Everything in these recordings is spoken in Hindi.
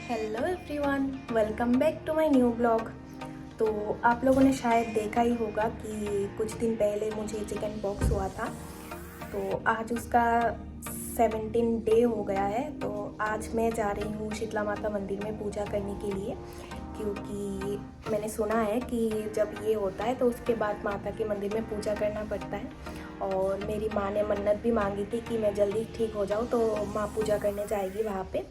Hello everyone, welcome back to my new blog. तो आप लोगों ने शायद देखा ही होगा कि कुछ दिन पहले मुझे चिकन पॉक्स हुआ था। तो आज उसका 17 डे हो गया है। तो आज मैं जा रही हूँ शीतला माता मंदिर में पूजा करने के लिए, क्योंकि मैंने सुना है कि जब ये होता है तो उसके बाद माता के मंदिर में पूजा करना पड़ता है। और मेरी माँ ने मन्नत भी मांगी थी कि मैं जल्दी ठीक हो जाऊँ, तो माँ पूजा करने जाएगी वहाँ पे।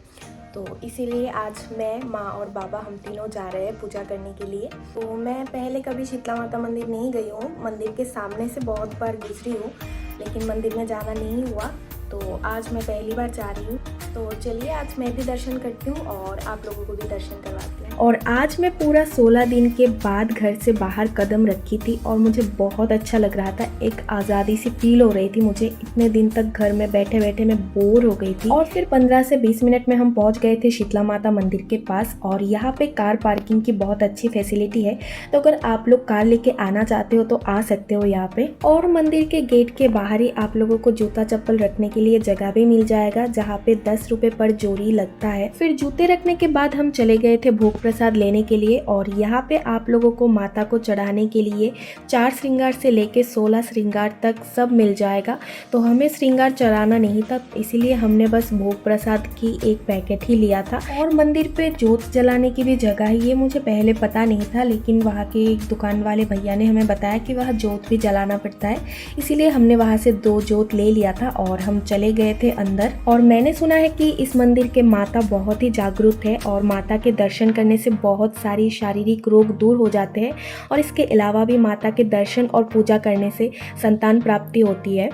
तो इसीलिए आज मैं, माँ और बाबा हम तीनों जा रहे हैं पूजा करने के लिए। तो मैं पहले कभी शीतला माता मंदिर नहीं गई हूँ, मंदिर के सामने से बहुत बार गुजरी हूँ, लेकिन मंदिर में जाना नहीं हुआ। तो आज मैं पहली बार जा रही हूँ। तो चलिए आज मैं भी दर्शन करती हूँ और आप लोगों को भी दर्शन करवाती हूँ। और आज मैं पूरा 16 दिन के बाद घर से बाहर कदम रखी थी और मुझे बहुत अच्छा लग रहा था। एक आज़ादी सी फील हो रही थी मुझे। इतने दिन तक घर में बैठे बैठे मैं बोर हो गई थी। और फिर 15 से 20 मिनट में हम पहुँच गए थे शीतला माता मंदिर के पास। और यहाँ पे कार पार्किंग की बहुत अच्छी फैसिलिटी है, तो अगर आप लोग कार लेके आना चाहते हो तो आ सकते हो यहाँ पे। और मंदिर के गेट के बाहर ही आप लोगों को जूता चप्पल रखने के लिए जगह भी मिल जाएगा, जहाँ पे 10 रुपए पर जोड़ी लगता है। फिर जूते रखने के बाद हम चले गए थे भोग प्रसाद लेने के लिए। और यहाँ पे आप लोगों को माता को चढ़ाने के लिए 4 श्रृंगार से लेके 16 श्रृंगार तक सब मिल जाएगा। तो हमें श्रृंगार चढ़ाना नहीं था, इसीलिए हमने बस भोग प्रसाद की एक पैकेट ही लिया था। और मंदिर पे जोत जलाने की भी जगह है, ये मुझे पहले पता नहीं था, लेकिन वहाँ के एक दुकान वाले भैया ने हमें बताया कि वहाँ जोत भी जलाना पड़ता है, इसीलिए हमने वहाँ से 2 जोत ले लिया था और हम चले गए थे अंदर। और मैंने सुना है कि इस मंदिर के माता बहुत ही जागरूक है और माता के दर्शन करने से बहुत सारी शारीरिक रोग दूर हो जाते हैं। और इसके अलावा भी माता के दर्शन और पूजा करने से संतान प्राप्ति होती है।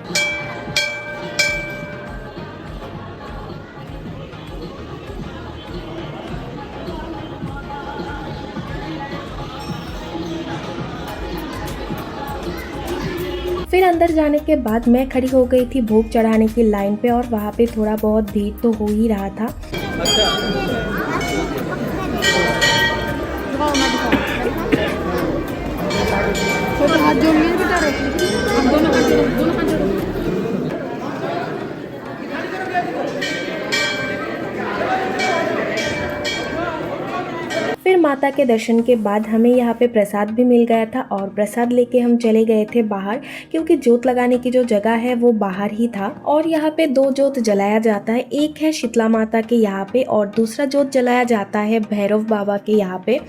फिर अंदर जाने के बाद मैं खड़ी हो गई थी भोग चढ़ाने की लाइन पे, और वहाँ पे थोड़ा बहुत भीड़ तो हो ही रहा था। हाथ जोड़िए बेटा, हम दोनों हाथ जोड़ो। फिर माता के दर्शन के बाद हमें यहाँ पे प्रसाद भी मिल गया था और प्रसाद लेके हम चले गए थे बाहर, क्योंकि जोत लगाने की जो जगह है वो बाहर ही था। और यहाँ पे 2 जोत जलाया जाता है, एक है शीतला माता के यहाँ पे और दूसरा जोत जलाया जाता है भैरव बाबा के यहाँ पे।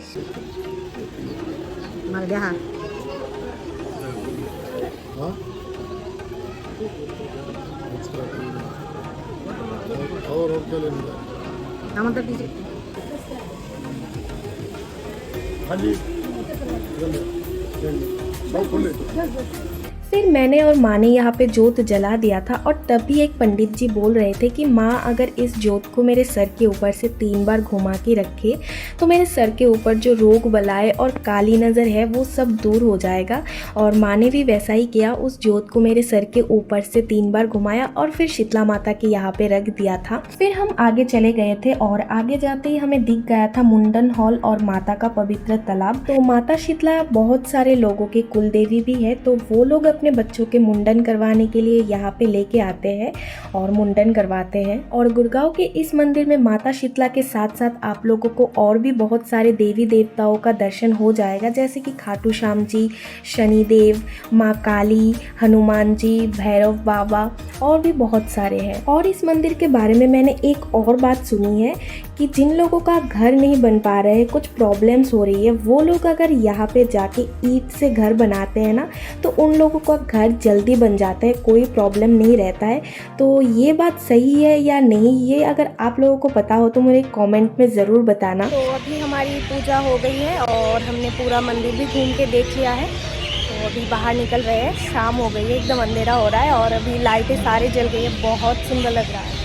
फिर मैंने और माँ ने यहाँ पे जोत जला दिया था। और तभी एक पंडित जी बोल रहे थे कि माँ अगर इस जोत को मेरे सर के ऊपर से 3 बार घुमा के रखे तो मेरे सर के ऊपर जो रोग बलाए और काली नज़र है वो सब दूर हो जाएगा। और माँ ने भी वैसा ही किया, उस जोत को मेरे सर के ऊपर से 3 बार घुमाया और फिर शीतला माता के यहाँ पे रख दिया था। फिर हम आगे चले गए थे और आगे जाते ही हमें दिख गया था मुंडन हॉल और माता का पवित्र तालाब। तो माता शीतला बहुत सारे लोगों की कुल देवी भी है, तो वो लोग अपने बच्चों के मुंडन करवाने के लिए यहाँ पे लेके आते हैं और मुंडन करवाते हैं। और गुड़गांव के इस मंदिर में माता शीतला के साथ साथ आप लोगों को और भी बहुत सारे देवी देवताओं का दर्शन हो जाएगा, जैसे कि खाटू श्याम जी, शनिदेव, माँ काली, हनुमान जी, भैरव बाबा और भी बहुत सारे हैं। और इस मंदिर के बारे में मैंने एक और बात सुनी है कि जिन लोगों का घर नहीं बन पा रहे हैं, कुछ प्रॉब्लम्स हो रही है, वो लोग अगर यहाँ पे जाके ईंट से घर बनाते हैं ना, तो उन लोगों का घर जल्दी बन जाता है, कोई प्रॉब्लम नहीं रहता है। तो ये बात सही है या नहीं, ये अगर आप लोगों को पता हो तो मुझे कमेंट में ज़रूर बताना। तो अभी हमारी पूजा हो गई है और हमने पूरा मंदिर भी घूम के देख लिया है। तो अभी बाहर निकल रहे हैं, शाम हो गई है, एकदम अंधेरा हो रहा है और अभी लाइटें सारी जल गई है, बहुत सुंदर लग रहा है।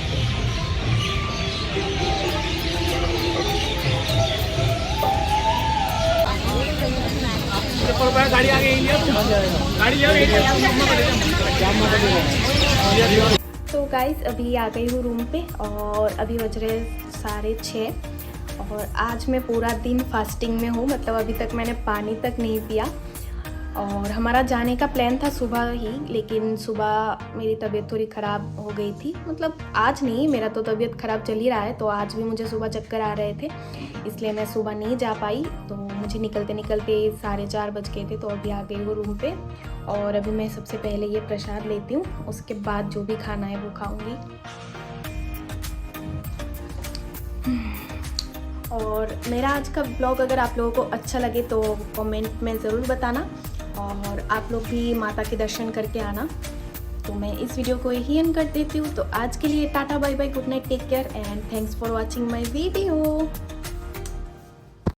गाड़ी आ गई, तो गाइस अभी आ गई हूँ रूम पे और अभी बज रहे 6:30 और आज मैं पूरा दिन फास्टिंग में हूँ, मतलब अभी तक मैंने पानी तक नहीं पिया। और हमारा जाने का प्लान था सुबह ही, लेकिन सुबह मेरी तबीयत थोड़ी ख़राब हो गई थी। मतलब आज नहीं, मेरा तो तबीयत ख़राब चल ही रहा है, तो आज भी मुझे सुबह चक्कर आ रहे थे, इसलिए मैं सुबह नहीं जा पाई। तो मुझे निकलते निकलते 4:30 बज गए थे, तो अभी आ गई वो रूम पे। और अभी मैं सबसे पहले ये प्रसाद लेती हूँ, उसके बाद जो भी खाना है वो खाऊँगी। और मेरा आज का ब्लॉग अगर आप लोगों को अच्छा लगे तो कमेंट में ज़रूर बताना, और आप लोग भी माता के दर्शन करके आना। तो मैं इस वीडियो को यही एंड कर देती हूँ। तो आज के लिए tata bye bye, good night, take care and thanks for watching my video.